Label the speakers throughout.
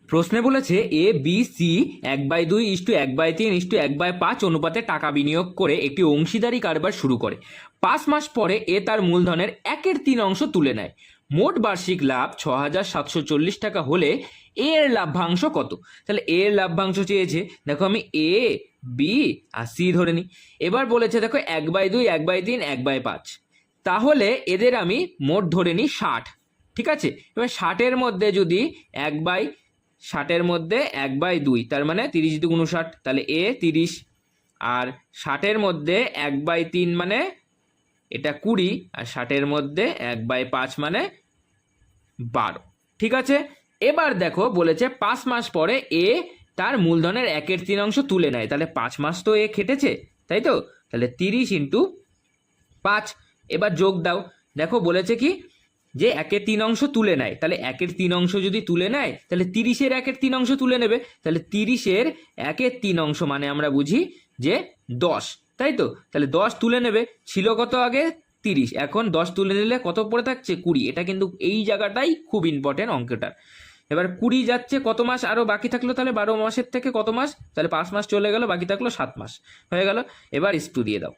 Speaker 1: প্রশ্নে বলেছে A B C 1/2:1/3:1/5 অনুপাতে টাকা বিনিয়োগ করে একটি অংশীদারি কারবার শুরু করে। 5 মাস পরে এ তার মূলধনের 1/3 তুলে নেয়। মোট বার্ষিক লাভ 6,740 টাকা হলে এর লাভ্যাংশ কত? তাহলে এর লাভ্যাংশ চেয়েছে, দেখো আমি এ বি আর সি ধরে নিই। এবার বলেছে দেখো 1/2, 1/3, 1/5, তাহলে এদের আমি মোট ধরে নিই 60। ঠিক আছে, এবার 60-এর মধ্যে যদি 1/60-এর মধ্যে 1/2, তার মানে 30×59, তাহলে এ 30, আর 60-এর মধ্যে 1/3 মানে এটা 20, আর 60-এর মধ্যে 1/5 মানে 12। ঠিক আছে, এবার দেখো বলেছে 5 মাস পরে এ তার মূলধনের 1/3 তুলে নেয়। তাহলে 5 মাস তো এ খেটেছে, তাই তো? তাহলে 30×5। এবার যোগ দাও, দেখো বলেছে কি যে 1/3 তুলে নেয়, তাহলে 1/3 যদি তুলে নেয় তাহলে 30-এর 1/3 তুলে নেবে। তাহলে 30-এর 1/3 মানে আমরা বুঝি যে 10, তাই তো? তাহলে 10 তুলে নেবে, ছিল কত আগে 30, এখন 10 তুলে নিলে কত পড়ে থাকছে 20। এটা কিন্তু এই জায়গাটাই খুব ইম্পর্টেন্ট অঙ্কটার। এবার 20 যাচ্ছে, কত মাস আরও বাকি থাকলো? তাহলে 12 মাসের থেকে কত মাস? তাহলে 5 মাস চলে গেল, বাকি থাকলো 7 মাস, হয়ে গেল। এবার একটু দিয়ে দাও।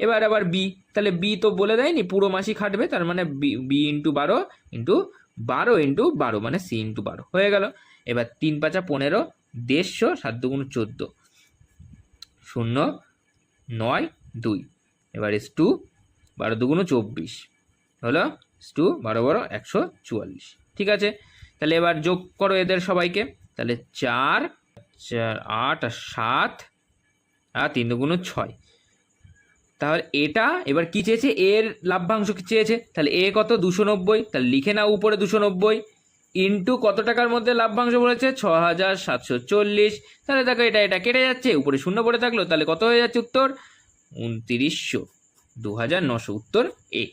Speaker 1: এবার আবার বি, তাহলে বি তো বলে দেয়নি পুরো মাসই খাটবে, তার মানে বি ইন্টু 12 ইন্টু 12 মানে সি ইন্টু 12, হয়ে গেল। এবার 3×5 15, 150, 7×2 14, 0 9 2, এবার S2 12×2 24 হলো, S2 12 144। ঠিক আছে, তাহলে এবার যোগ করো এদের সবাইকে। তাহলে 4 4 8 আর 7 আর 3×6। তাহলে এটা এবার কি চেয়েছে? এর লাভ্যাংশ কি চেয়েছে? তাহলে এ কত? 290। তাহলে লিখে নাও উপরে 290 ইন্টু কত টাকার মধ্যে লাভ্যাংশ বলেছে? 6,740। তাহলে দেখো এটা কেটে যাচ্ছে, উপরে শূন্য পড়ে থাকলো, তাহলে কত হয়ে যাচ্ছে উত্তর? 2900, 2900, উত্তর এ।